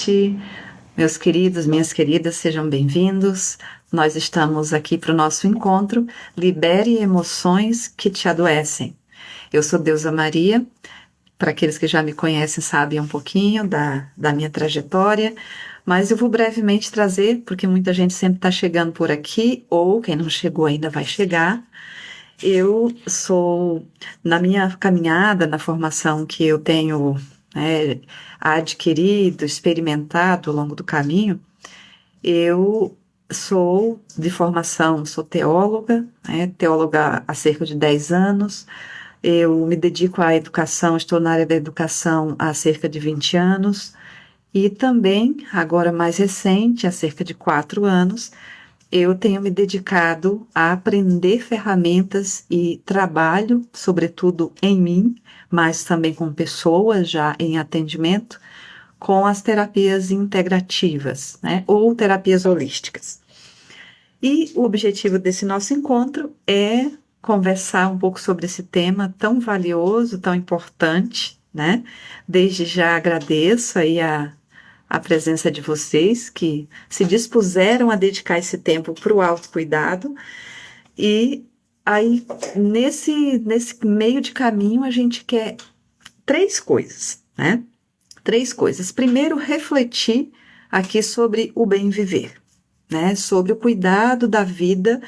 noite, meus queridos, minhas queridas, sejam bem-vindos. Nós estamos aqui para o nosso encontro Libere Emoções que Te Adoecem. Eu sou Deusa Maria, para aqueles que já me conhecem sabem um pouquinho da minha trajetória, mas eu vou brevemente trazer, porque muita gente sempre está chegando por aqui, ou quem não chegou ainda vai chegar. Eu sou, na minha caminhada, na formação que eu tenho adquirido, experimentado ao longo do caminho, eu sou de formação, sou teóloga, teóloga há cerca de 10 anos, eu me dedico à educação, estou na área da educação há cerca de 20 anos, e também, agora mais recente, há cerca de 4 anos, eu tenho me dedicado a aprender ferramentas e trabalho, sobretudo em mim, mas também com pessoas já em atendimento, com as terapias integrativas, ou terapias holísticas. E o objetivo desse nosso encontro é conversar um pouco sobre esse tema tão valioso, tão importante, Desde já agradeço aí a presença de vocês que se dispuseram a dedicar esse tempo para o autocuidado. E aí, nesse meio de caminho, a gente quer 3 coisas, 3 coisas. Primeiro, refletir aqui sobre o bem viver, sobre o cuidado da vida,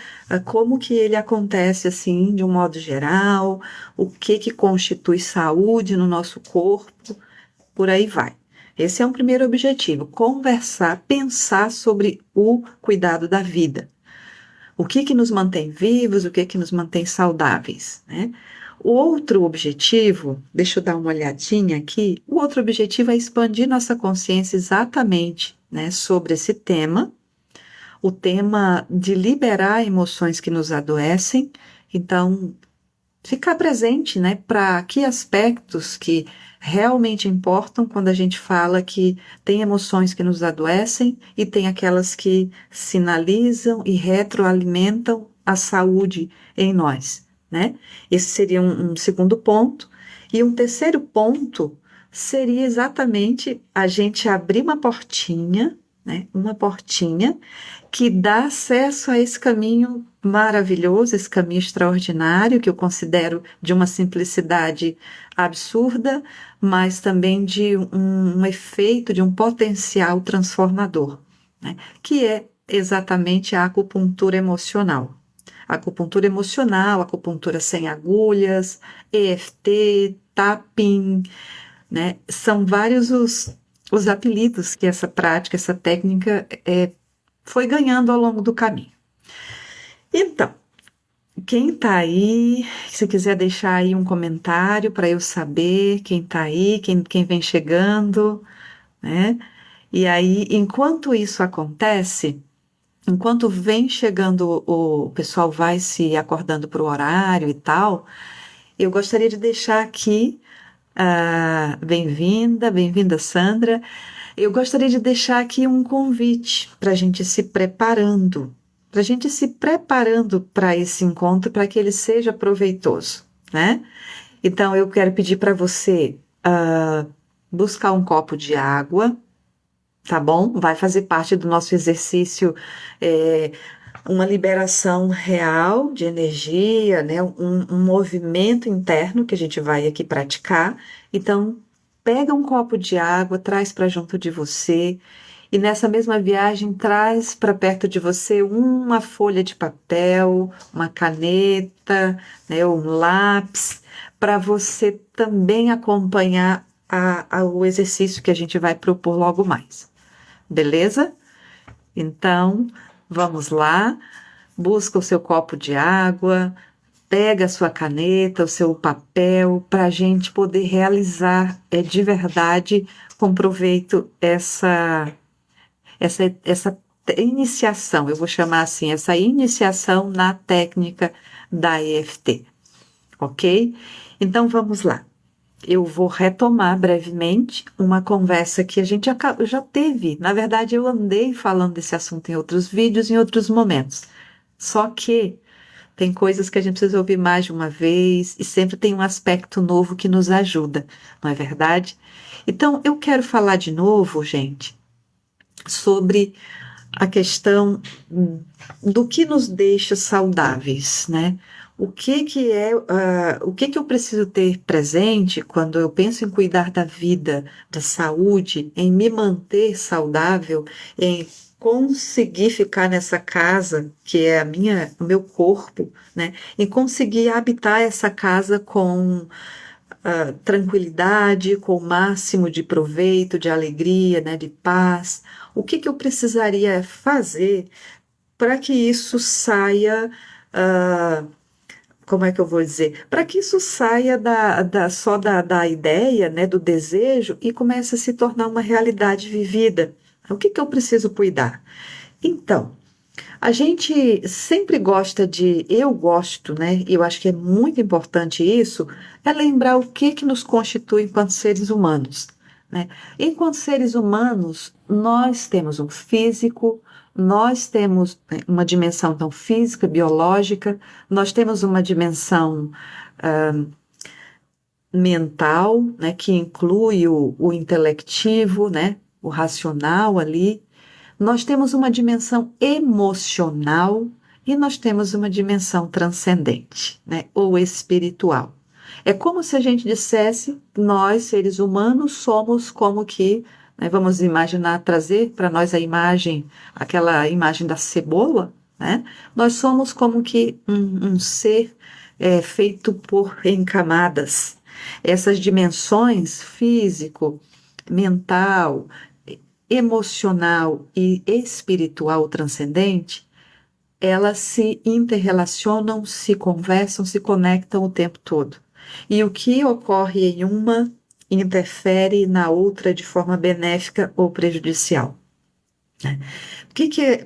como que ele acontece assim, de um modo geral, o que constitui saúde no nosso corpo, por aí vai. Esse é um primeiro objetivo, conversar, pensar sobre o cuidado da vida. O que nos mantém vivos, o que nos mantém saudáveis, O outro objetivo, deixa eu dar uma olhadinha aqui, o outro objetivo é expandir nossa consciência exatamente, sobre esse tema, o tema de liberar emoções que nos adoecem. Então, ficar presente, para que aspectos que realmente importam quando a gente fala que tem emoções que nos adoecem e tem aquelas que sinalizam e retroalimentam a saúde em nós, Esse seria um segundo ponto. E um terceiro ponto seria exatamente a gente abrir uma portinha, uma portinha que dá acesso a esse caminho maravilhoso, esse caminho extraordinário, que eu considero de uma simplicidade absurda, mas também de um efeito, de um potencial transformador, que é exatamente a acupuntura emocional. Acupuntura emocional, acupuntura sem agulhas, EFT, tapping, são vários os apelidos que essa prática, essa técnica foi ganhando ao longo do caminho. Então, quem está aí, se quiser deixar aí um comentário para eu saber quem está aí, quem vem chegando, E aí, enquanto isso acontece, enquanto vem chegando, o pessoal vai se acordando para o horário e tal, eu gostaria de deixar aqui, bem-vinda Sandra, eu gostaria de deixar aqui um convite para a gente se preparando, para esse encontro, para que ele seja proveitoso, Então, eu quero pedir para você buscar um copo de água, tá bom? Vai fazer parte do nosso exercício, uma liberação real de energia, um movimento interno que a gente vai aqui praticar. Então, pega um copo de água, traz para junto de você e nessa mesma viagem traz para perto de você uma folha de papel, uma caneta, um lápis, para você também acompanhar o exercício que a gente vai propor logo mais. Beleza? Então, vamos lá, busca o seu copo de água, pega a sua caneta, o seu papel, para a gente poder realizar de verdade, com proveito, essa iniciação, eu vou chamar assim, essa iniciação na técnica da EFT, ok? Então, vamos lá. Eu vou retomar brevemente uma conversa que a gente já teve. Na verdade, eu andei falando desse assunto em outros vídeos, em outros momentos. Só que tem coisas que a gente precisa ouvir mais de uma vez e sempre tem um aspecto novo que nos ajuda, não é verdade? Então, eu quero falar de novo, gente, sobre a questão do que nos deixa saudáveis, né? O que que eu preciso ter presente quando eu penso em cuidar da vida, da saúde, em me manter saudável, em conseguir ficar nessa casa que é o meu corpo, né? Em conseguir habitar essa casa com tranquilidade, com o máximo de proveito, de alegria, né, de paz. O que que eu precisaria fazer para que isso saia, ah, como é que eu vou dizer? Para que isso saia só da ideia, né, do desejo e comece a se tornar uma realidade vivida. O que que eu preciso cuidar? Então, a gente sempre gosta eu gosto, né? E eu acho que é muito importante isso, é lembrar o que que nos constitui enquanto seres humanos, né? Enquanto seres humanos, nós temos um físico, nós temos uma dimensão então física, biológica, nós temos uma dimensão mental, né? Que inclui o intelectivo, né? O racional ali. Nós temos uma dimensão emocional e nós temos uma dimensão transcendente, né, ou espiritual. É como se a gente dissesse, nós, seres humanos, somos como que, né, vamos imaginar, trazer para nós aquela imagem da cebola, né? Nós somos como que um ser feito em camadas. Essas dimensões físico, mental, emocional e espiritual transcendente, elas se interrelacionam, se conversam, se conectam o tempo todo. E o que ocorre em uma interfere na outra de forma benéfica ou prejudicial, né?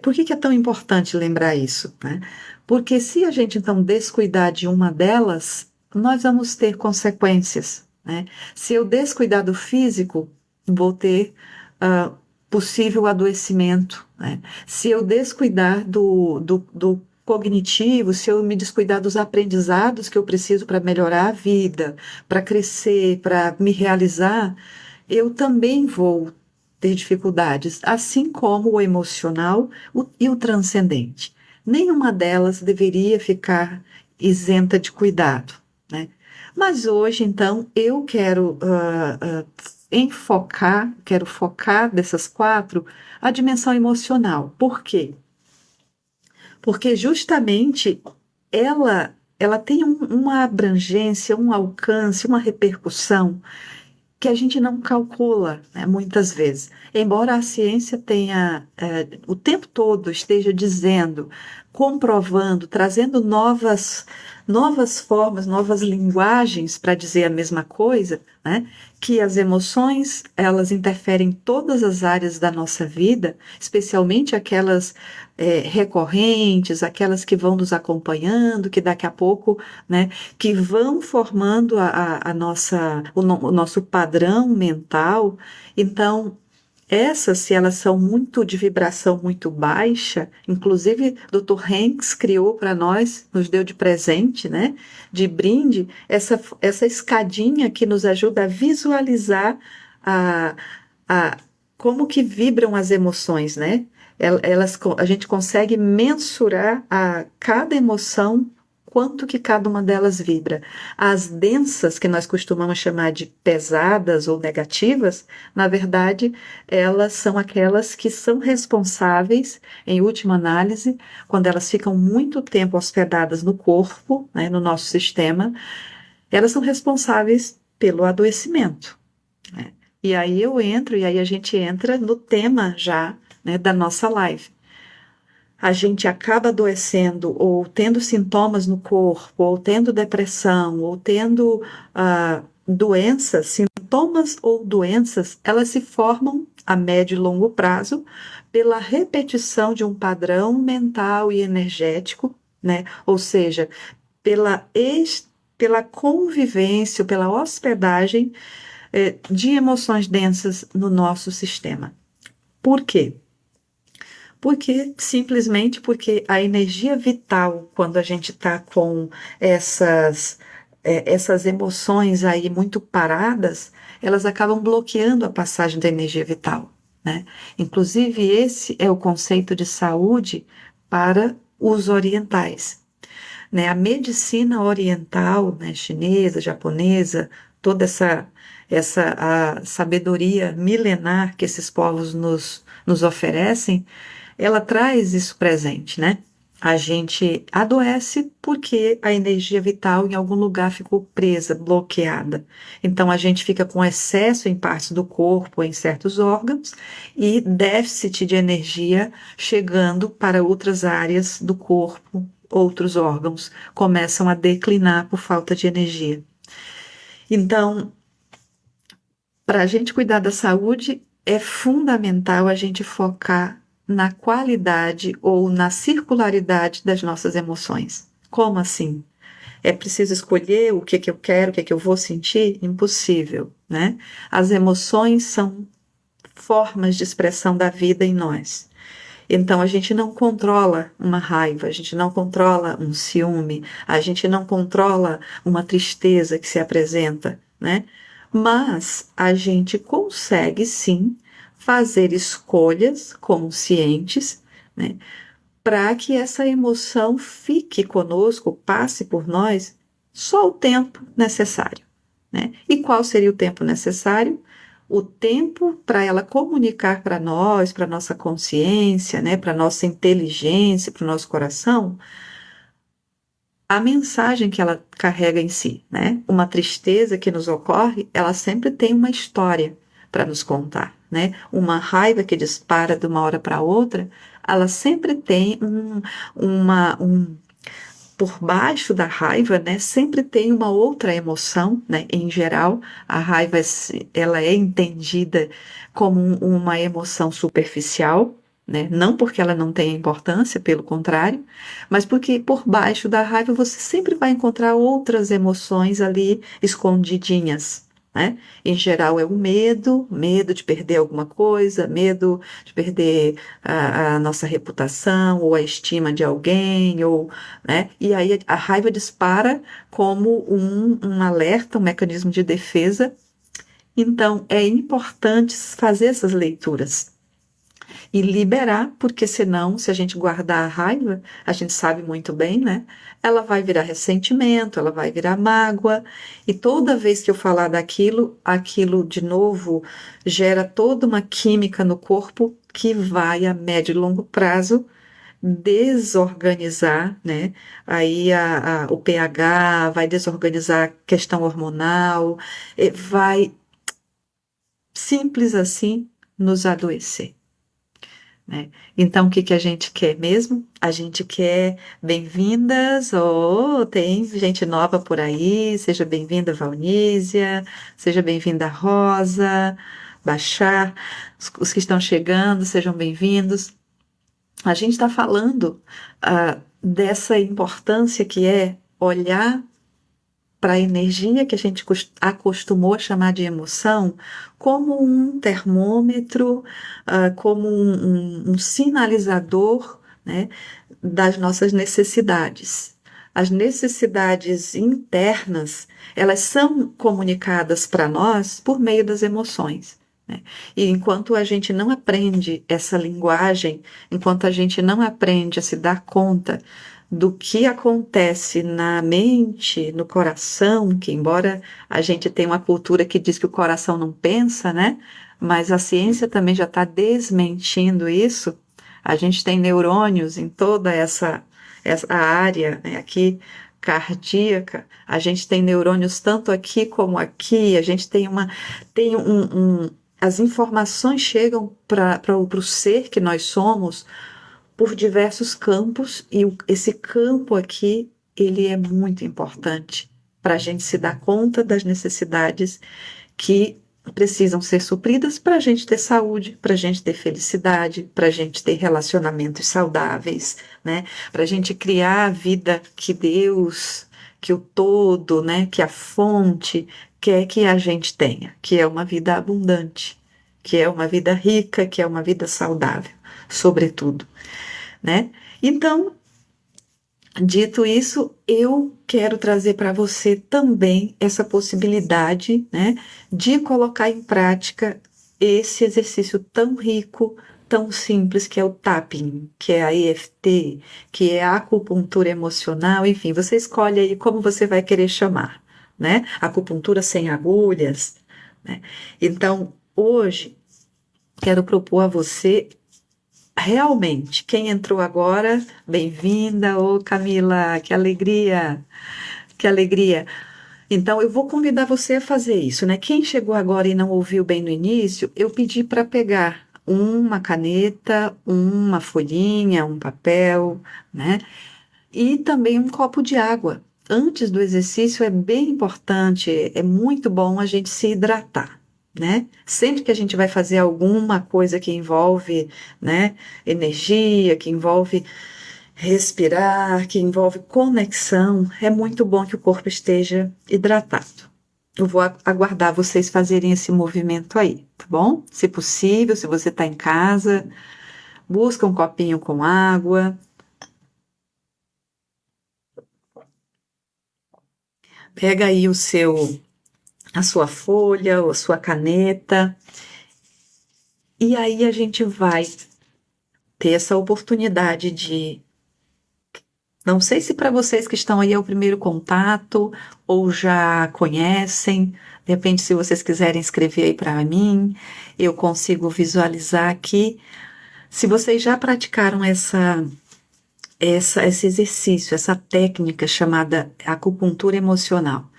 Por que que é tão importante lembrar isso, né? Porque se a gente então descuidar de uma delas, nós vamos ter consequências, né? Se eu descuidar do físico, vou ter ah, possível adoecimento, né? Se eu descuidar do cognitivo, se eu me descuidar dos aprendizados que eu preciso para melhorar a vida, para crescer, para me realizar, eu também vou ter dificuldades, assim como o emocional e o transcendente. Nenhuma delas deveria ficar isenta de cuidado, né? Mas hoje, então, eu quero quero focar dessas quatro a dimensão emocional. Por quê? Porque justamente ela tem uma abrangência, um alcance, uma repercussão que a gente não calcula, né, muitas vezes. Embora a ciência tenha, o tempo todo esteja dizendo, comprovando, trazendo novas formas, novas linguagens para dizer a mesma coisa, né, que as emoções, elas interferem em todas as áreas da nossa vida, especialmente aquelas recorrentes, aquelas que vão nos acompanhando, que daqui a pouco, né, que vão formando o nosso padrão mental. Então, essas, se elas são muito de vibração muito baixa, inclusive Dr. Hanks criou para nós, nos deu de presente, né, de brinde, essa escadinha que nos ajuda a visualizar a, a, como que vibram as emoções, né? A gente consegue mensurar a cada emoção quanto que cada uma delas vibra. As densas, que nós costumamos chamar de pesadas ou negativas, na verdade, elas são aquelas que são responsáveis, em última análise, quando elas ficam muito tempo hospedadas no corpo, né, no nosso sistema, elas são responsáveis pelo adoecimento, né? E aí e aí a gente entra no tema já, né, da nossa live. A gente acaba adoecendo ou tendo sintomas no corpo, ou tendo depressão, ou tendo doenças, sintomas ou doenças, elas se formam a médio e longo prazo pela repetição de um padrão mental e energético, né? Ou seja, pela convivência, pela hospedagem de emoções densas no nosso sistema. Por quê? Simplesmente porque a energia vital, quando a gente está com essas emoções aí muito paradas, elas acabam bloqueando a passagem da energia vital. né? Inclusive, esse é o conceito de saúde para os orientais, né? A medicina oriental, né, chinesa, japonesa, toda essa a sabedoria milenar que esses povos nos oferecem, ela traz isso presente, né? A gente adoece porque a energia vital em algum lugar ficou presa, bloqueada. Então a gente fica com excesso em partes do corpo, em certos órgãos, e déficit de energia chegando para outras áreas do corpo, outros órgãos começam a declinar por falta de energia. Então, para a gente cuidar da saúde, é fundamental a gente focar na qualidade ou na circularidade das nossas emoções. Como assim? É preciso escolher o que que eu quero, o que que eu vou sentir? Impossível, né? As emoções são formas de expressão da vida em nós. Então a gente não controla uma raiva, a gente não controla um ciúme, a gente não controla uma tristeza que se apresenta, né? Mas a gente consegue sim fazer escolhas conscientes, né? Para que essa emoção fique conosco, passe por nós só o tempo necessário, né? E qual seria o tempo necessário? O tempo para ela comunicar para nós, para nossa consciência, né, para nossa inteligência, para o nosso coração, a mensagem que ela carrega em si, né? Uma tristeza que nos ocorre, ela sempre tem uma história para nos contar, né? Uma raiva que dispara de uma hora para outra, ela sempre tem por baixo da raiva, né, sempre tem uma outra emoção, né? Em geral, a raiva ela é entendida como uma emoção superficial, né? Não porque ela não tenha importância, pelo contrário, mas porque por baixo da raiva você sempre vai encontrar outras emoções ali escondidinhas, né? Em geral é o medo, medo de perder alguma coisa, medo de perder a nossa reputação ou a estima de alguém, ou, né? E aí a raiva dispara como um alerta, um mecanismo de defesa. Então é importante fazer essas leituras e liberar, porque senão, se a gente guardar a raiva, a gente sabe muito bem, né? Ela vai virar ressentimento, ela vai virar mágoa, e toda vez que eu falar daquilo, aquilo de novo gera toda uma química no corpo que vai a médio e longo prazo desorganizar, né? Aí o pH vai desorganizar a questão hormonal, vai simples assim nos adoecer, né? Então, o que que a gente quer mesmo? A gente quer bem-vindas, tem gente nova por aí, seja bem-vinda, Valnísia, seja bem-vinda, Rosa, Bachar, os que estão chegando, sejam bem-vindos. A gente está falando dessa importância que é olhar para a energia que a gente acostumou a chamar de emoção como um termômetro, como um sinalizador, né, das nossas necessidades. As necessidades internas, elas são comunicadas para nós por meio das emoções, né? E enquanto a gente não aprende essa linguagem, enquanto a gente não aprende a se dar conta do que acontece na mente, no coração, que embora a gente tenha uma cultura que diz que o coração não pensa, né? Mas a ciência também já está desmentindo isso. A gente tem neurônios em toda essa área, né, aqui cardíaca. A gente tem neurônios tanto aqui como aqui. A gente tem as informações chegam para o ser que nós somos por diversos campos, e esse campo aqui, ele é muito importante para a gente se dar conta das necessidades que precisam ser supridas para a gente ter saúde, para a gente ter felicidade, para a gente ter relacionamentos saudáveis, né? Para a gente criar a vida que Deus, que o todo, né? Que a fonte quer que a gente tenha, que é uma vida abundante, que é uma vida rica, que é uma vida saudável, sobretudo, né? Então, dito isso, eu quero trazer para você também essa possibilidade, né, de colocar em prática esse exercício tão rico, tão simples, que é o tapping, que é a EFT, que é a acupuntura emocional, enfim, você escolhe aí como você vai querer chamar, né? Acupuntura sem agulhas, né? Então, hoje, quero propor a você realmente, quem entrou agora, bem-vinda, ô Camila, que alegria, que alegria. Então, eu vou convidar você a fazer isso, né? Quem chegou agora e não ouviu bem no início, eu pedi para pegar uma caneta, uma folhinha, um papel, né? E também um copo de água. Antes do exercício é bem importante, é muito bom a gente se hidratar, né? Sempre que a gente vai fazer alguma coisa que envolve, né, energia, que envolve respirar, que envolve conexão, é muito bom que o corpo esteja hidratado. Eu vou aguardar vocês fazerem esse movimento aí, tá bom? Se possível, se você está em casa, busca um copinho com água, pega aí a sua folha ou a sua caneta, e aí a gente vai ter essa oportunidade de. Não sei se para vocês que estão aí é o primeiro contato ou já conhecem, de repente, se vocês quiserem escrever aí para mim, eu consigo visualizar aqui. Se vocês já praticaram esse exercício, essa técnica chamada acupuntura emocional,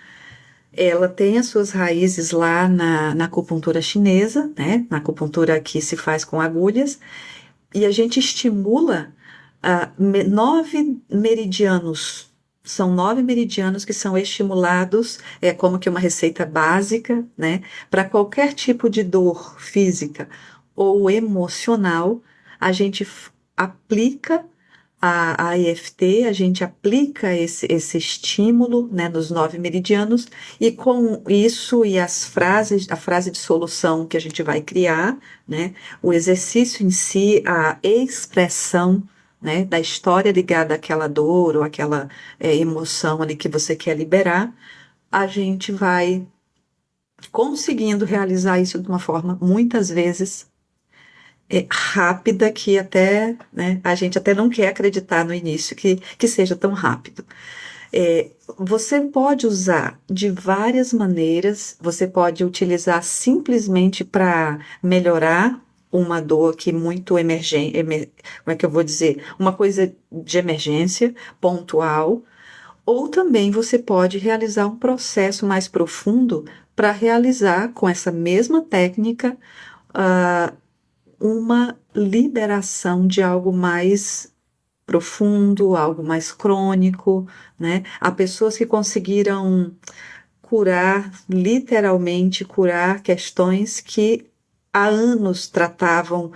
ela tem as suas raízes lá na acupuntura chinesa, né? Na acupuntura que se faz com agulhas, e a gente estimula 9 meridianos. São 9 meridianos que são estimulados, é como que uma receita básica, né? Para qualquer tipo de dor física ou emocional, a gente aplica a EFT, a gente aplica esse estímulo, né, nos 9 meridianos, e com isso e as frases, a frase de solução que a gente vai criar, né, o exercício em si, a expressão, né, da história ligada àquela dor ou àquela emoção ali que você quer liberar, a gente vai conseguindo realizar isso de uma forma, muitas vezes, rápida, que até, né, a gente até não quer acreditar no início que seja tão rápido. Você pode usar de várias maneiras, você pode utilizar simplesmente para melhorar uma dor que muito emergente, como é que eu vou dizer? Uma coisa de emergência, pontual, ou também você pode realizar um processo mais profundo para realizar com essa mesma técnica ah, uma liberação de algo mais profundo, algo mais crônico, né? Há pessoas que conseguiram curar, literalmente curar questões que há anos tratavam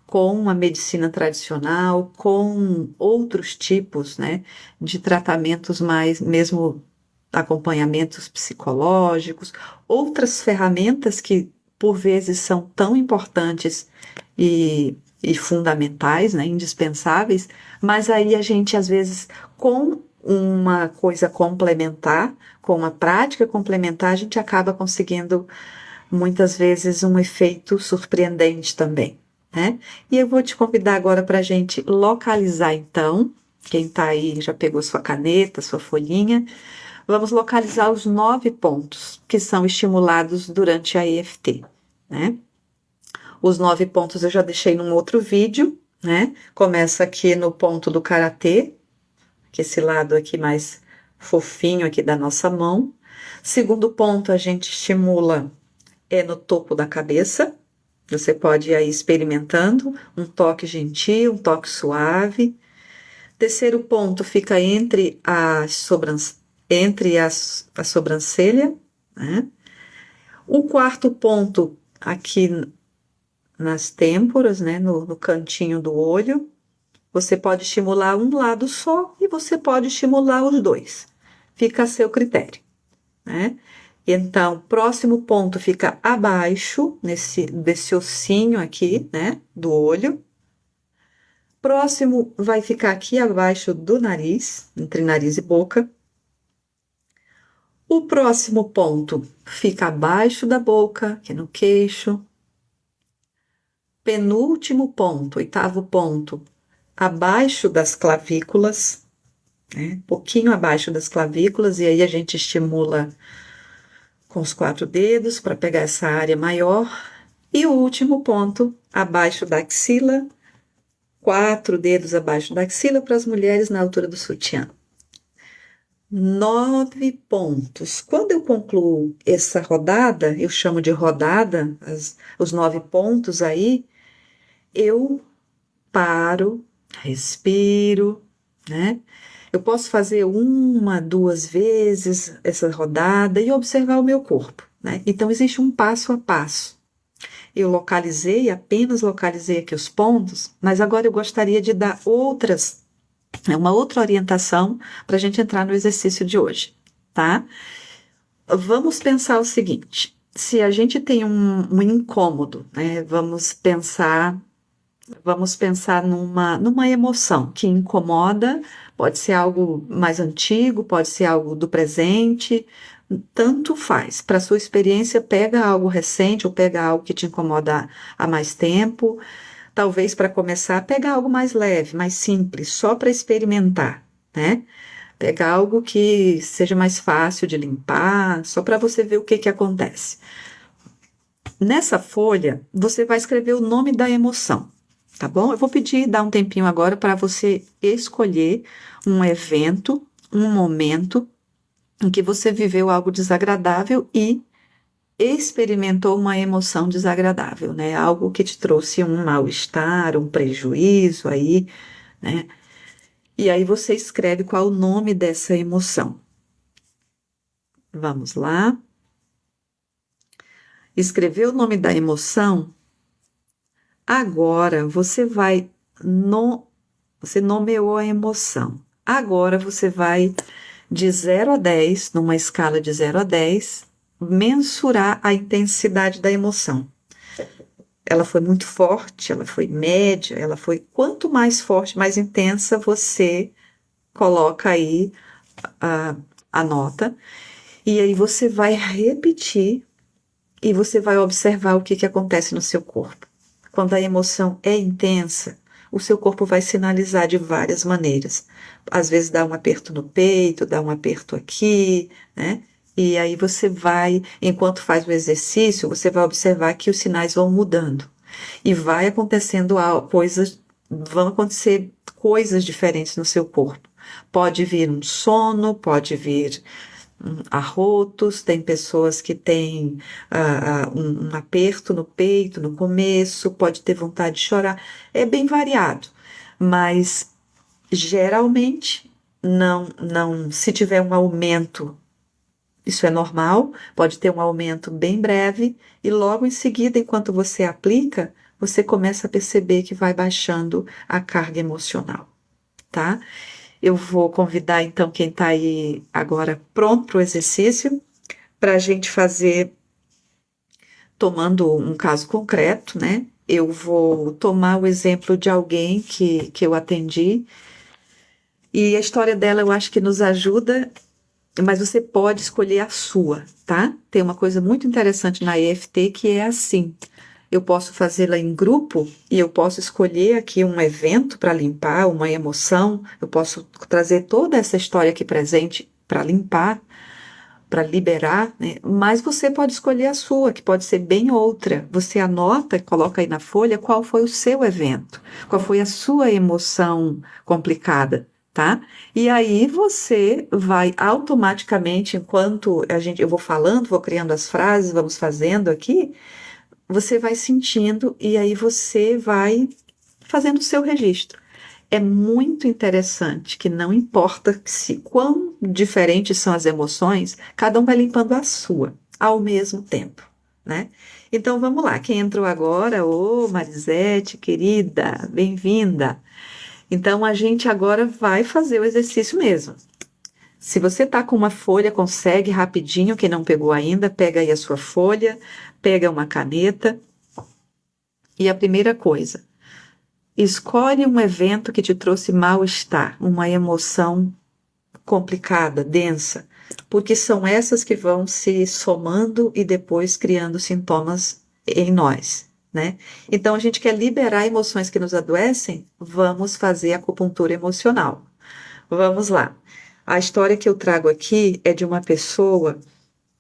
com a medicina tradicional, com outros tipos, né, de tratamentos mais, mesmo acompanhamentos psicológicos, outras ferramentas que por vezes são tão importantes e fundamentais, né, indispensáveis, mas aí a gente às vezes com uma coisa complementar, com uma prática complementar, a gente acaba conseguindo muitas vezes um efeito surpreendente também, né? E eu vou te convidar agora para a gente localizar então, quem está aí já pegou sua caneta, sua folhinha, vamos localizar os 9 pontos que são estimulados durante a EFT, né? Os 9 pontos eu já deixei num outro vídeo, né? Começa aqui no ponto do karatê, que é esse lado aqui mais fofinho aqui da nossa mão. Segundo ponto, a gente estimula no topo da cabeça. Você pode ir aí experimentando um toque gentil, um toque suave. Terceiro ponto fica entre a sobrancelha, né? O quarto ponto aqui nas têmporas, né, no cantinho do olho. Você pode estimular um lado só e você pode estimular os dois. Fica a seu critério, né? Então, próximo ponto fica abaixo desse ossinho aqui, né, do olho. Próximo vai ficar aqui abaixo do nariz, entre nariz e boca. O próximo ponto fica abaixo da boca, aqui no queixo. penúltimo ponto, oitavo ponto, abaixo das clavículas, né? Pouquinho abaixo das clavículas, e aí a gente estimula com os 4 dedos para pegar essa área maior. E o último ponto, abaixo da axila, 4 dedos abaixo da axila para as mulheres na altura do sutiã. 9 pontos. Quando eu concluo essa rodada, eu chamo de rodada, os 9 pontos aí, eu paro, respiro, né? Eu posso fazer uma, 2 vezes essa rodada e observar o meu corpo, né? Então, existe um passo a passo. Eu apenas localizei aqui os pontos, mas agora eu gostaria de dar uma outra orientação para a gente entrar no exercício de hoje, tá? Vamos pensar o seguinte: se a gente tem um incômodo, né? Vamos pensar numa emoção que incomoda, pode ser algo mais antigo, pode ser algo do presente, tanto faz. Para sua experiência, pega algo recente ou pega algo que te incomoda há mais tempo. Talvez para começar, pega algo mais leve, mais simples, só para experimentar, né? Pega algo que seja mais fácil de limpar, só para você ver o que acontece. Nessa folha, você vai escrever o nome da emoção, tá bom? Eu vou pedir, dar um tempinho agora para você escolher um evento, um momento em que você viveu algo desagradável e experimentou uma emoção desagradável, né? Algo que te trouxe um mal-estar, um prejuízo aí, né? E aí você escreve qual o nome dessa emoção. Vamos lá. Escreveu o nome da emoção. Agora você nomeou a emoção. Agora você vai de 0 a 10, numa escala de 0 a 10, mensurar a intensidade da emoção. Ela foi muito forte, ela foi média, ela foi... Quanto mais forte, mais intensa, você coloca aí a nota. E aí você vai repetir e você vai observar o que acontece no seu corpo. Quando a emoção é intensa, o seu corpo vai sinalizar de várias maneiras. Às vezes dá um aperto no peito, dá um aperto aqui, né? E aí você vai, enquanto faz o exercício, você vai observar que os sinais vão mudando. E vão acontecer coisas diferentes no seu corpo. Pode vir um sono, pode vir arrotos, tem pessoas que têm um aperto no peito no começo, pode ter vontade de chorar, é bem variado, mas geralmente não, se tiver um aumento, isso é normal, pode ter um aumento bem breve e logo em seguida, enquanto você aplica, você começa a perceber que vai baixando a carga emocional, tá? Eu vou convidar então quem está aí agora pronto para o exercício, para a gente fazer, tomando um caso concreto, né? Eu vou tomar o exemplo de alguém que eu atendi, e a história dela eu acho que nos ajuda, mas você pode escolher a sua, tá? Tem uma coisa muito interessante na EFT que é assim: eu posso fazê-la em grupo e eu posso escolher aqui um evento para limpar, uma emoção, eu posso trazer toda essa história aqui presente para limpar, para liberar, né? Mas você pode escolher a sua, que pode ser bem outra. Você anota, coloca aí na folha qual foi o seu evento, qual foi a sua emoção complicada, tá? E aí você vai automaticamente, enquanto eu vou falando, vou criando as frases, vamos fazendo aqui, você vai sentindo e aí você vai fazendo o seu registro. É muito interessante que não importa quão diferentes são as emoções, cada um vai limpando a sua ao mesmo tempo, né? Então vamos lá, quem entrou agora, ô Marisete, querida, bem-vinda. Então a gente agora vai fazer o exercício mesmo. Se você tá com uma folha, consegue rapidinho, quem não pegou ainda, pega aí a sua folha, pega uma caneta. E a primeira coisa, escolhe um evento que te trouxe mal-estar, uma emoção complicada, densa, porque são essas que vão se somando e depois criando sintomas em nós, né? Então, a gente quer liberar emoções que nos adoecem, vamos fazer acupuntura emocional. Vamos lá. A história que eu trago aqui é de uma pessoa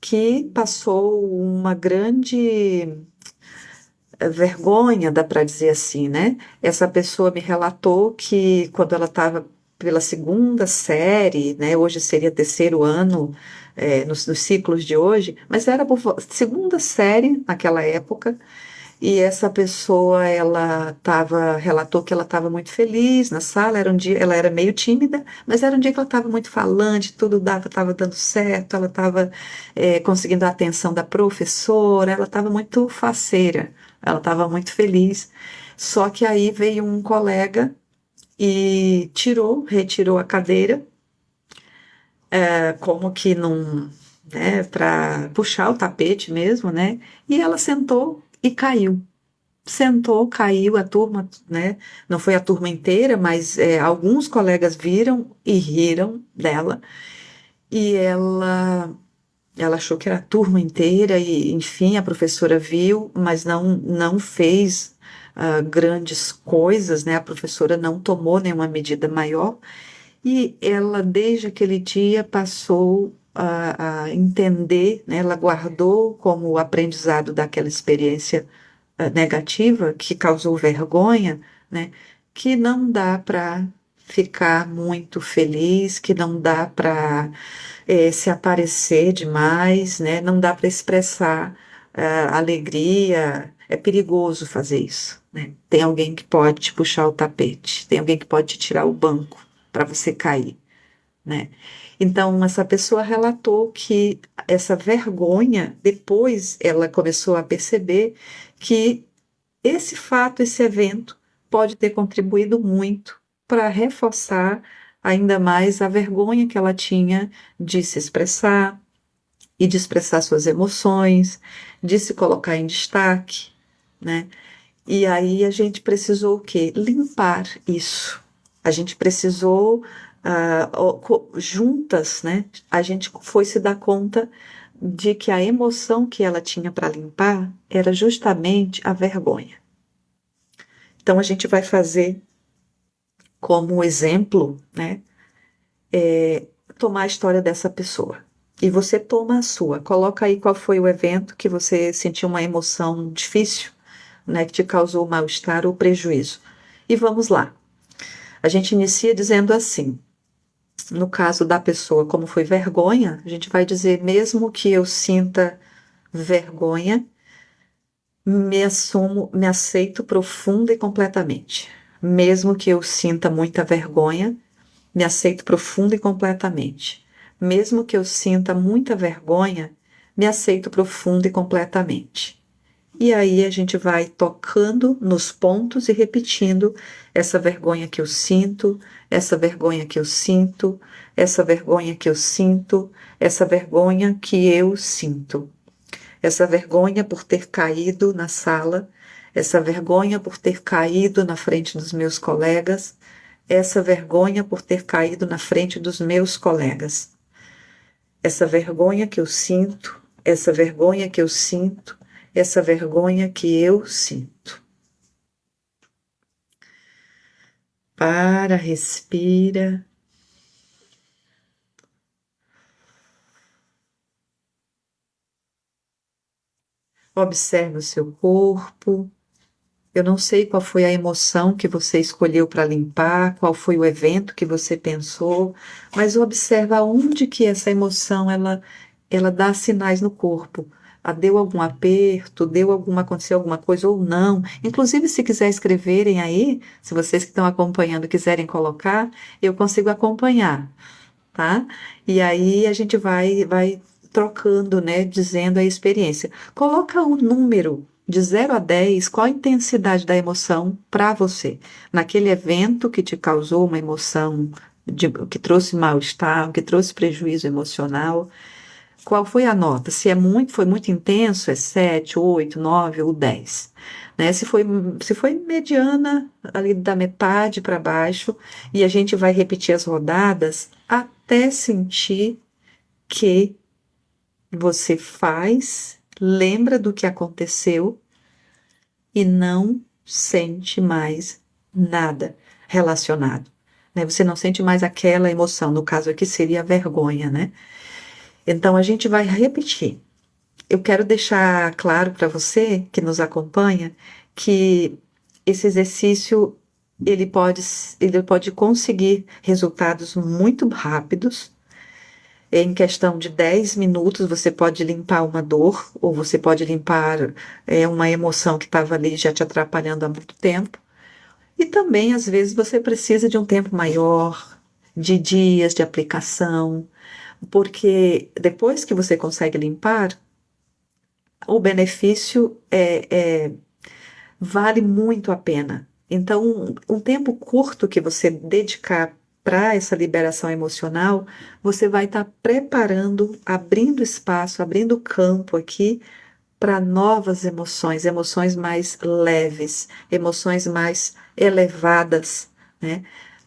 que passou uma grande vergonha, dá para dizer assim, né? Essa pessoa me relatou que quando ela estava pela segunda série, né? Hoje seria terceiro ano, nos ciclos de hoje, mas era por segunda série naquela época. E essa pessoa, relatou que ela estava muito feliz na sala, era um dia, ela era meio tímida, mas era um dia que ela estava muito falante, tudo estava dando certo, ela estava conseguindo a atenção da professora, ela estava muito faceira, ela estava muito feliz. Só que aí veio um colega e retirou a cadeira, como que não, né, para puxar o tapete mesmo, né? E ela sentou e caiu. Sentou, caiu a turma, né? Não foi a turma inteira, mas alguns colegas viram e riram dela. E ela achou que era a turma inteira e, enfim, a professora viu, mas não fez grandes coisas, né? A professora não tomou nenhuma medida maior. E ela, desde aquele dia, passou a entender, né? Ela guardou como aprendizado daquela experiência negativa que causou vergonha, né? Que não dá para ficar muito feliz, que não dá para se aparecer demais, né? Não dá para expressar alegria. É perigoso fazer isso, né? Tem alguém que pode te puxar o tapete, tem alguém que pode te tirar o banco para você cair, né? Então, essa pessoa relatou que essa vergonha, depois ela começou a perceber que esse fato, esse evento, pode ter contribuído muito para reforçar ainda mais a vergonha que ela tinha de se expressar e de expressar suas emoções, de se colocar em destaque, né? E aí a gente precisou o quê? Limpar isso. A gente precisou, juntas, né? A gente foi se dar conta de que a emoção que ela tinha para limpar era justamente a vergonha. Então a gente vai fazer como exemplo, né? Tomar a história dessa pessoa. E você toma a sua. Coloca aí qual foi o evento que você sentiu uma emoção difícil, né? Que te causou mal-estar ou prejuízo. E vamos lá. A gente inicia dizendo assim. No caso da pessoa, como foi vergonha, a gente vai dizer, mesmo que eu sinta vergonha, me assumo, me aceito profunda e completamente. Mesmo que eu sinta muita vergonha, me aceito profunda e completamente. Mesmo que eu sinta muita vergonha, me aceito profunda e completamente. E aí a gente vai tocando nos pontos e repetindo essa vergonha que eu sinto, essa vergonha que eu sinto, essa vergonha que eu sinto, essa vergonha que eu sinto. Essa vergonha por ter caído na sala, essa vergonha por ter caído na frente dos meus colegas, essa vergonha por ter caído na frente dos meus colegas. Essa vergonha que eu sinto, essa vergonha que eu sinto, essa vergonha que eu sinto. Para, respira. Observe o seu corpo. Eu não sei qual foi a emoção que você escolheu para limpar, qual foi o evento que você pensou, mas observa onde que essa emoção ela dá sinais no corpo. Deu algum aperto, aconteceu alguma coisa ou não. Inclusive, se quiser escreverem aí, se vocês que estão acompanhando quiserem colocar, eu consigo acompanhar, tá? E aí a gente vai trocando, né, dizendo a experiência. Coloca um número de 0 a 10, qual a intensidade da emoção para você? Naquele evento que te causou uma emoção que trouxe mal-estar, que trouxe prejuízo emocional, qual foi a nota? Se foi muito intenso, é 7, 8, 9 ou 10. Né? Se foi mediana, ali da metade para baixo, e a gente vai repetir as rodadas até sentir que você lembra do que aconteceu e não sente mais nada relacionado, né? Você não sente mais aquela emoção, no caso aqui seria a vergonha, né? Então a gente vai repetir. Eu quero deixar claro para você que nos acompanha que esse exercício ele pode conseguir resultados muito rápidos. Em questão de 10 minutos, você pode limpar uma dor, ou você pode limpar uma emoção que estava ali já te atrapalhando há muito tempo. E também, às vezes, você precisa de um tempo maior, de dias de aplicação, porque depois que você consegue limpar, o benefício vale muito a pena. Então, um tempo curto que você dedicar para essa liberação emocional, você vai estar preparando, abrindo espaço, abrindo campo aqui para novas emoções, emoções mais leves, emoções mais elevadas, né?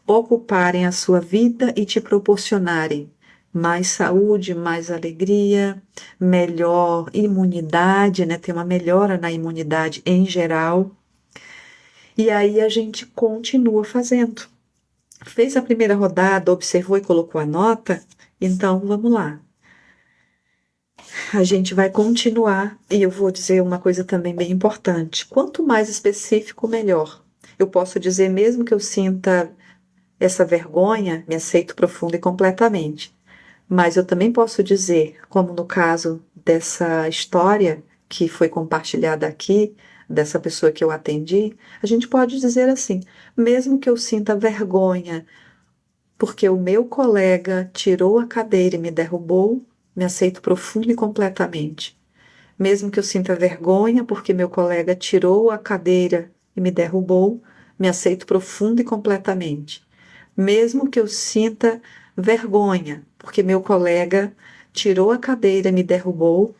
Ocuparem a sua vida e te proporcionarem mais saúde, mais alegria, melhor imunidade, né? Ter uma melhora na imunidade em geral. E aí a gente continua fazendo. Fez a primeira rodada, observou e colocou a nota? Então vamos lá. A gente vai continuar e eu vou dizer uma coisa também bem importante. Quanto mais específico, melhor. Eu posso dizer, mesmo que eu sinta essa vergonha, me aceito profunda e completamente. Mas eu também posso dizer, como no caso dessa história que foi compartilhada aqui, dessa pessoa que eu atendi, a gente pode dizer assim: mesmo que eu sinta vergonha, porque o meu colega tirou a cadeira e me derrubou, me aceito profunda e completamente. Mesmo que eu sinta vergonha, porque meu colega tirou a cadeira e me derrubou, me aceito profunda e completamente. Mesmo que eu sinta vergonha, porque meu colega tirou a cadeira e me derrubou,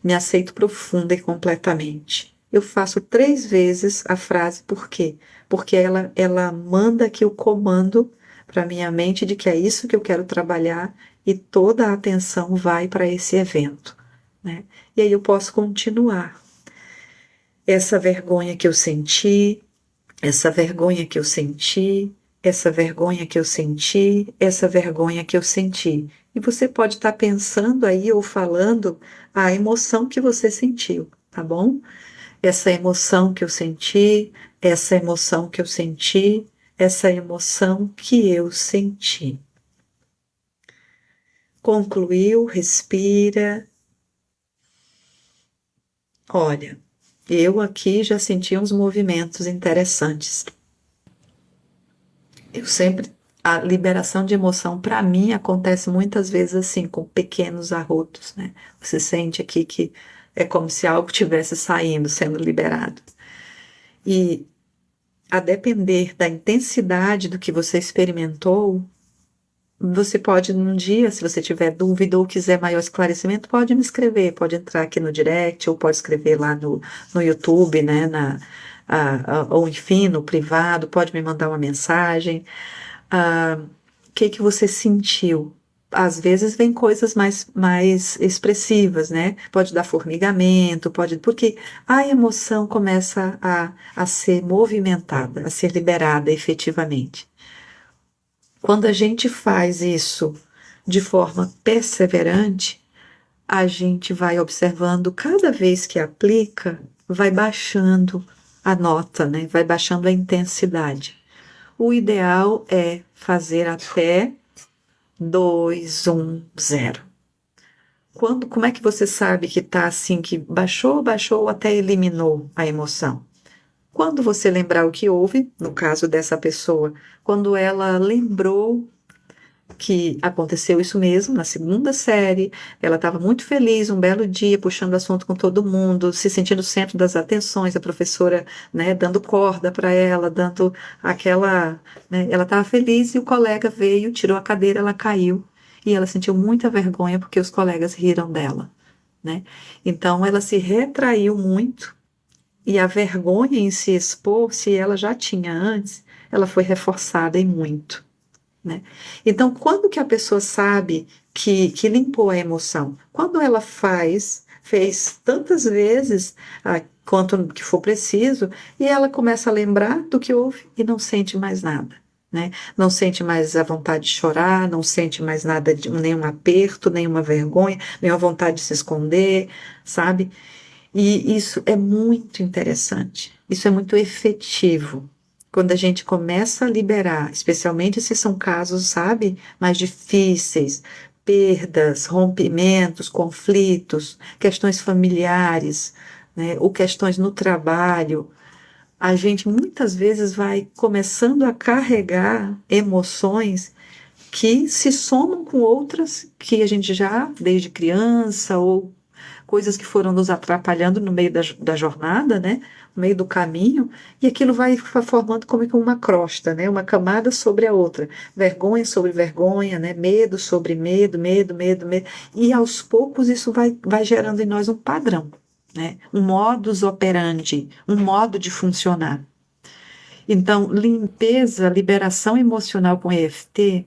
me aceito profunda e completamente. Eu faço 3 vezes a frase por quê? Porque ela manda aqui o comando para minha mente de que é isso que eu quero trabalhar e toda a atenção vai para esse evento, né? E aí eu posso continuar. Essa vergonha que eu senti, essa vergonha que eu senti, essa vergonha que eu senti, essa vergonha que eu senti. E você pode estar pensando aí ou falando a emoção que você sentiu, tá bom? Essa emoção que eu senti, essa emoção que eu senti, essa emoção que eu senti. Concluiu, respira. Olha, eu aqui já senti uns movimentos interessantes. Eu sempre, a liberação de emoção para mim acontece muitas vezes assim, com pequenos arrotos, né? Você sente aqui que é como se algo estivesse saindo, sendo liberado. E a depender da intensidade do que você experimentou, você pode, num dia, se você tiver dúvida ou quiser maior esclarecimento, pode me escrever, pode entrar aqui no direct, ou pode escrever lá no YouTube, né, ou enfim, no privado, pode me mandar uma mensagem. O que que você sentiu? Às vezes vem coisas mais expressivas, né? Pode dar formigamento, porque a emoção começa a ser movimentada, a ser liberada efetivamente. Quando a gente faz isso de forma perseverante, a gente vai observando cada vez que aplica, vai baixando a nota, né? Vai baixando a intensidade. O ideal é fazer até 2, 1, 0. Como é que você sabe que está assim, que baixou ou até eliminou a emoção? Quando você lembrar o que houve, no caso dessa pessoa, quando ela lembrou que aconteceu isso mesmo na segunda série, ela estava muito feliz, um belo dia, puxando assunto com todo mundo, se sentindo centro das atenções, a professora, né, dando corda para ela, dando aquela, né, ela estava feliz e o colega veio, tirou a cadeira, ela caiu e ela sentiu muita vergonha porque os colegas riram dela, né? Então ela se retraiu muito e a vergonha em se expor, se ela já tinha antes, ela foi reforçada e muito, né? Então, quando que a pessoa sabe que limpou a emoção? Quando ela faz fez tantas vezes quanto que for preciso, e ela começa a lembrar do que houve e não sente mais nada. Né? Não sente mais a vontade de chorar, não sente mais nada, nenhum aperto, nenhuma vergonha, nenhuma vontade de se esconder, sabe? E isso é muito interessante, isso é muito efetivo. Quando a gente começa a liberar, especialmente se são casos, sabe, mais difíceis, perdas, rompimentos, conflitos, questões familiares, né, ou questões no trabalho, a gente muitas vezes vai começando a carregar emoções que se somam com outras que a gente já, desde criança, ou coisas que foram nos atrapalhando no meio da jornada, né? No meio do caminho, e aquilo vai formando como que uma crosta, né? Uma camada sobre a outra. Vergonha sobre vergonha, né? Medo sobre medo, medo, medo, medo. E aos poucos isso vai gerando em nós um padrão, né? Um modus operandi, um modo de funcionar. Então, limpeza, liberação emocional com EFT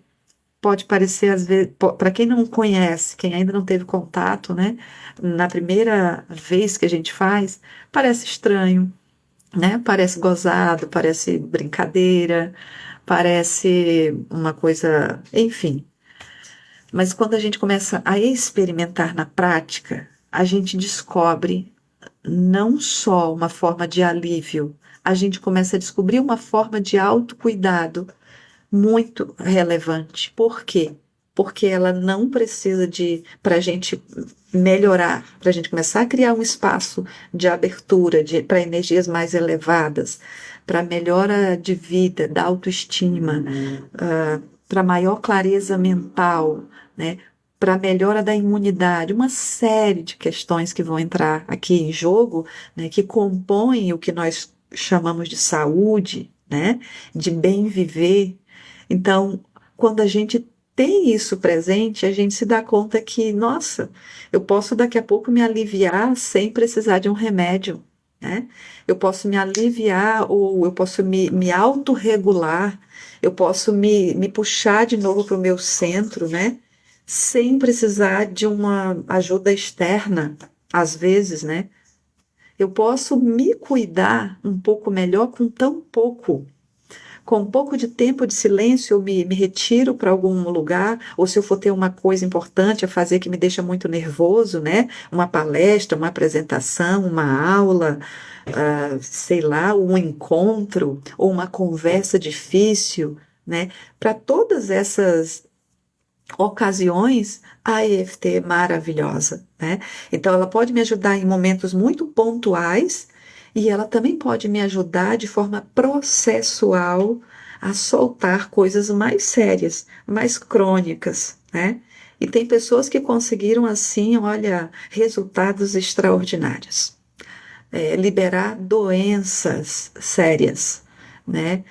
pode parecer, às vezes, para quem não conhece, quem ainda não teve contato, né? Na primeira vez que a gente faz, parece estranho, né? Parece gozado, parece brincadeira, parece uma coisa, enfim. Mas quando a gente começa a experimentar na prática, a gente descobre não só uma forma de alívio, a gente começa a descobrir uma forma de autocuidado muito relevante. Por quê? Porque ela não precisa para a gente melhorar, para a gente começar a criar um espaço de abertura para energias mais elevadas, para melhora de vida, da autoestima, para maior clareza mental, né? Para melhora da imunidade, uma série de questões que vão entrar aqui em jogo, né? Que compõem o que nós chamamos de saúde, né? De bem viver. Então, quando a gente tem isso presente, a gente se dá conta que, nossa, eu posso daqui a pouco me aliviar sem precisar de um remédio, né? Eu posso me aliviar ou eu posso me autorregular, eu posso me puxar de novo para o meu centro, né? Sem precisar de uma ajuda externa, às vezes, né? Eu posso me cuidar um pouco melhor com tão pouco. Com um pouco de tempo de silêncio, eu me retiro para algum lugar, ou se eu for ter uma coisa importante a fazer que me deixa muito nervoso, né? Uma palestra, uma apresentação, uma aula, sei lá, um encontro, ou uma conversa difícil, né? Para todas essas ocasiões, a EFT é maravilhosa, né? Então, ela pode me ajudar em momentos muito pontuais e ela também pode me ajudar de forma processual a soltar coisas mais sérias, mais crônicas, né? E tem pessoas que conseguiram, assim, olha, resultados extraordinários. Liberar doenças sérias, né?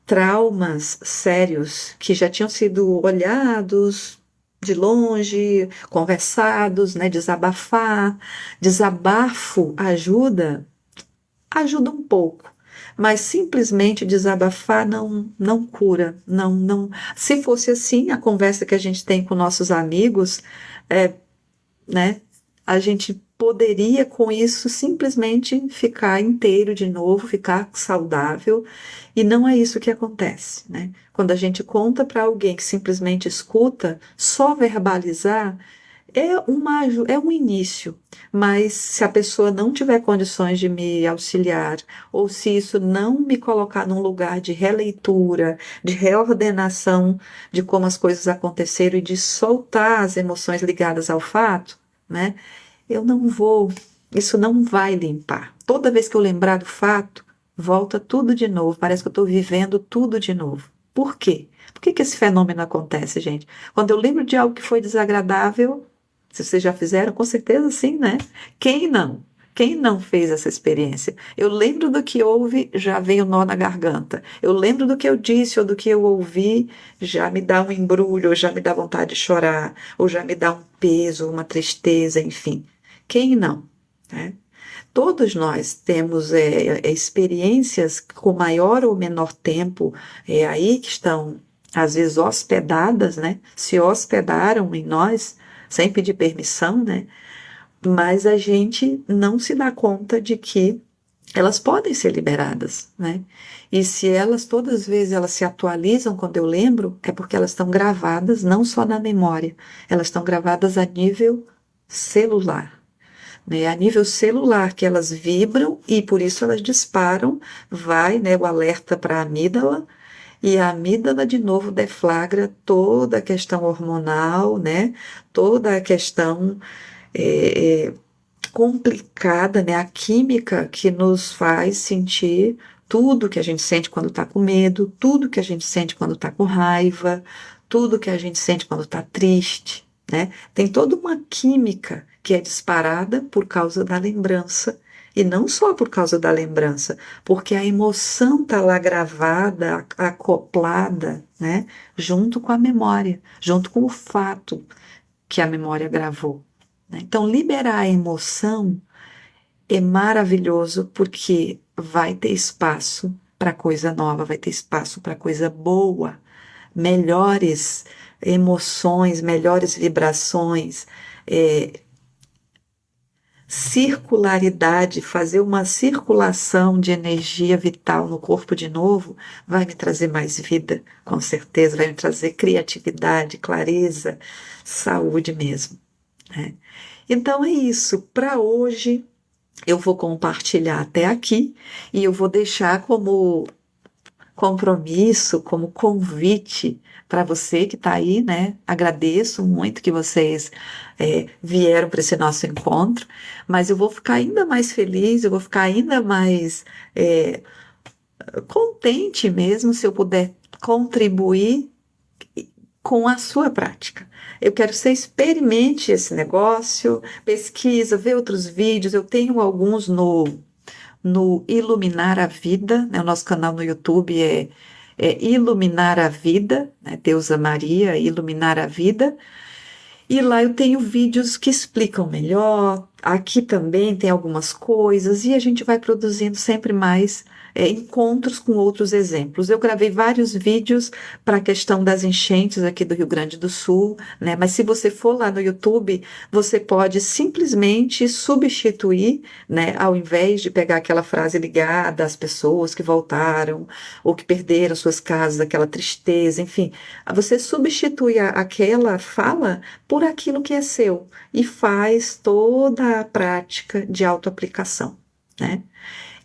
Traumas sérios que já tinham sido olhados de longe, conversados, né, desabafar. Desabafo ajuda um pouco, mas simplesmente desabafar não cura, não. Se fosse assim, a conversa que a gente tem com nossos amigos, é, né? A gente poderia com isso simplesmente ficar inteiro de novo, ficar saudável, e não é isso que acontece, né? Quando a gente conta para alguém que simplesmente escuta, só verbalizar é um início, mas se a pessoa não tiver condições de me auxiliar, ou se isso não me colocar num lugar de releitura, de reordenação de como as coisas aconteceram e de soltar as emoções ligadas ao fato, né? Eu não vou, isso não vai limpar. Toda vez que eu lembrar do fato, volta tudo de novo. Parece que eu estou vivendo tudo de novo. Por quê? Por que esse fenômeno acontece, gente? Quando eu lembro de algo que foi desagradável, se vocês já fizeram, com certeza sim, né? Quem não? Quem não fez essa experiência? Eu lembro do que houve, já veio nó na garganta. Eu lembro do que eu disse ou do que eu ouvi, já me dá um embrulho, ou já me dá vontade de chorar, ou já me dá um peso, uma tristeza, enfim. Quem não? Né? Todos nós temos experiências com maior ou menor tempo, aí que estão, às vezes, hospedadas, né? Se hospedaram em nós, sem pedir permissão, né? mas a gente não se dá conta de que elas podem ser liberadas, né? E se elas, todas as vezes, elas se atualizam quando eu lembro, é porque elas estão gravadas não só na memória, elas estão gravadas a nível celular, né? A nível celular que elas vibram e por isso elas disparam, vai, né, o alerta para a amígdala, e a amígdala de novo deflagra toda a questão hormonal, né? Toda a questão é, complicada, né? A química que nos faz sentir tudo que a gente sente quando está com medo, tudo que a gente sente quando está com raiva, tudo que a gente sente quando está triste, né? Tem toda uma química que é disparada por causa da lembrança. E não só por causa da lembrança, porque a emoção está lá gravada, acoplada, né? Junto com a memória, junto com o fato que a memória gravou, né? Então, liberar a emoção é maravilhoso porque vai ter espaço para coisa nova, vai ter espaço para coisa boa, melhores emoções, melhores vibrações, é, circularidade, fazer uma circulação de energia vital no corpo de novo, vai me trazer mais vida, com certeza, vai me trazer criatividade, clareza, saúde mesmo, né? Então é isso. Para hoje, eu vou compartilhar até aqui e eu vou deixar como compromisso, como convite para você que está aí, né? Agradeço muito que vocês vieram para esse nosso encontro, mas eu vou ficar ainda mais feliz, eu vou ficar ainda mais é, contente mesmo se eu puder contribuir com a sua prática. Eu quero que você experimente esse negócio, pesquisa, vê outros vídeos. Eu tenho alguns no Iluminar a Vida, né? O nosso canal no YouTube é Iluminar a Vida, né? Deusa Maria, Iluminar a Vida. E lá eu tenho vídeos que explicam melhor. Aqui também tem algumas coisas e a gente vai produzindo sempre mais encontros com outros exemplos. Eu gravei vários vídeos para a questão das enchentes aqui do Rio Grande do Sul, né? Mas se você for lá no YouTube, você pode simplesmente substituir, né? Ao invés de pegar aquela frase ligada às pessoas que voltaram ou que perderam suas casas, aquela tristeza, enfim, você substitui aquela fala por aquilo que é seu e faz toda a prática de autoaplicação, né?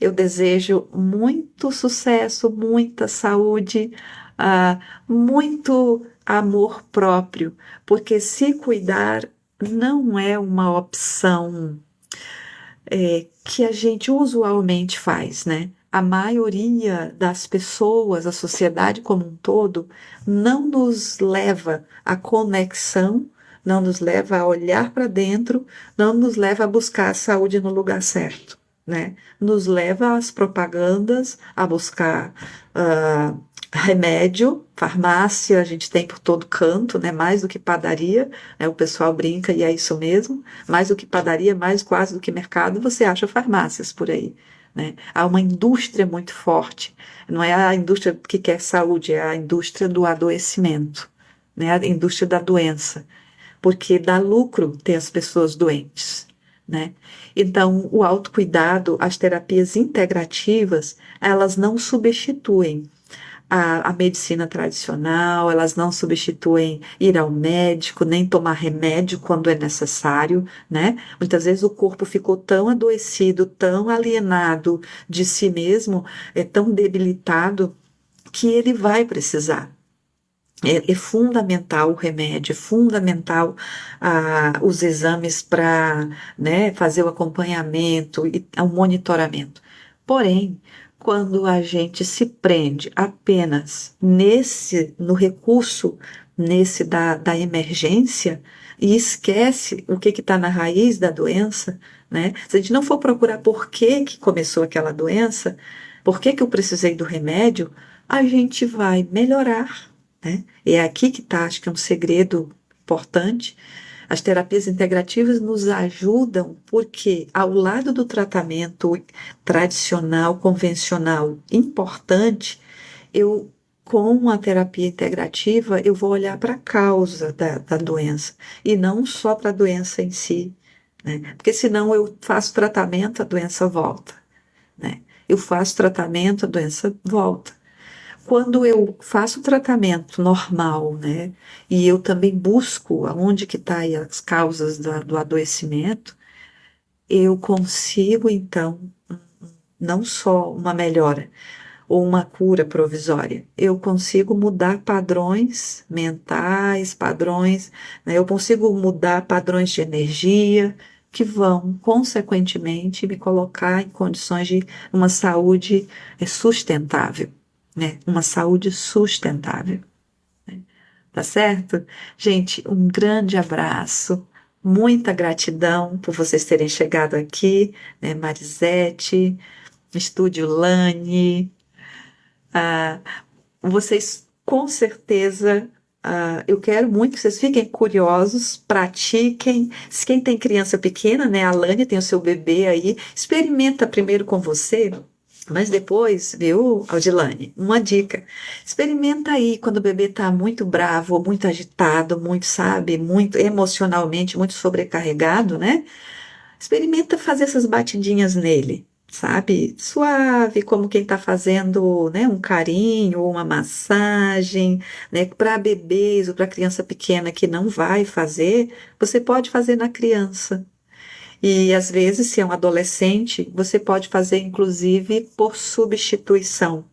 Eu desejo muito sucesso, muita saúde, ah, muito amor próprio, porque se cuidar não é uma opção que a gente usualmente faz, né? A maioria das pessoas, a sociedade como um todo, não nos leva à conexão, não nos leva a olhar para dentro, não nos leva a buscar a saúde no lugar certo, né? Nos leva às propagandas, a buscar remédio, farmácia, a gente tem por todo canto, né? Mais do que padaria, né? O pessoal brinca e é isso mesmo. Mais do que padaria, mais quase do que mercado, você acha farmácias por aí, né? Há uma indústria muito forte. Não é a indústria que quer saúde, é a indústria do adoecimento, né? A indústria da doença, porque dá lucro ter as pessoas doentes, né? Então, o autocuidado, as terapias integrativas, elas não substituem a medicina tradicional, elas não substituem ir ao médico, nem tomar remédio quando é necessário, né? Muitas vezes o corpo ficou tão adoecido, tão alienado de si mesmo, é tão debilitado, que ele vai precisar. É fundamental o remédio, é fundamental os exames para, né, fazer o acompanhamento e o monitoramento. Porém, quando a gente se prende apenas no recurso, nesse da emergência, e esquece o que está na raiz da doença, né? Se a gente não for procurar por que começou aquela doença, por que eu precisei do remédio, a gente vai melhorar, né? E é aqui que está, acho que é um segredo importante. As terapias integrativas nos ajudam porque, ao lado do tratamento tradicional, convencional, importante, com a terapia integrativa, eu vou olhar para a causa da doença e não só para a doença em si, né? Porque senão eu faço tratamento, a doença volta, né? Eu faço tratamento, a doença volta. Quando eu faço o tratamento normal, né? E eu também busco aonde que está as causas do adoecimento, eu consigo, então, não só uma melhora ou uma cura provisória, eu consigo mudar padrões mentais, padrões, né? Eu consigo mudar padrões de energia que vão, consequentemente, me colocar em condições de uma saúde sustentável, né? Uma saúde sustentável. Tá certo? Gente, um grande abraço, muita gratidão por vocês terem chegado aqui, né? Marisete, Estúdio Lani, ah, vocês com certeza. Eu quero muito que vocês fiquem curiosos, pratiquem. Se quem tem criança pequena, né? A Lani tem o seu bebê aí, experimenta primeiro com você. Mas depois, viu, Aldilane, uma dica. Experimenta aí quando o bebê está muito bravo, ou muito agitado, muito, sabe, muito emocionalmente, muito sobrecarregado, né? Experimenta fazer essas batidinhas nele, sabe? Suave, como quem está fazendo, né, um carinho ou uma massagem, né? Para bebês ou para criança pequena que não vai fazer, você pode fazer na criança. E às vezes, se é um adolescente, você pode fazer inclusive por substituição.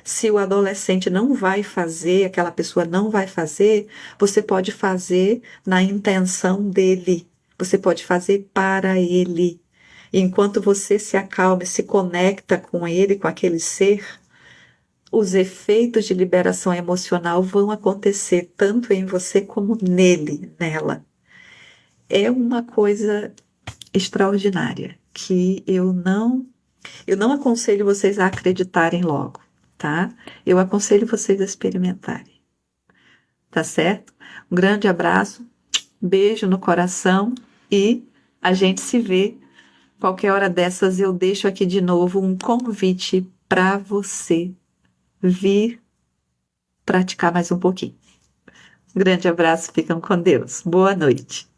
Se o adolescente não vai fazer, aquela pessoa não vai fazer, você pode fazer na intenção dele. Você pode fazer para ele. Enquanto você se acalma e se conecta com ele, com aquele ser, os efeitos de liberação emocional vão acontecer tanto em você como nele, nela. É uma coisa extraordinária que eu não aconselho vocês a acreditarem logo, tá? Eu aconselho vocês a experimentarem, tá certo? Um grande abraço, beijo no coração e a gente se vê. Qualquer hora dessas eu deixo aqui de novo um convite para você vir praticar mais um pouquinho. Um grande abraço, ficam com Deus. Boa noite.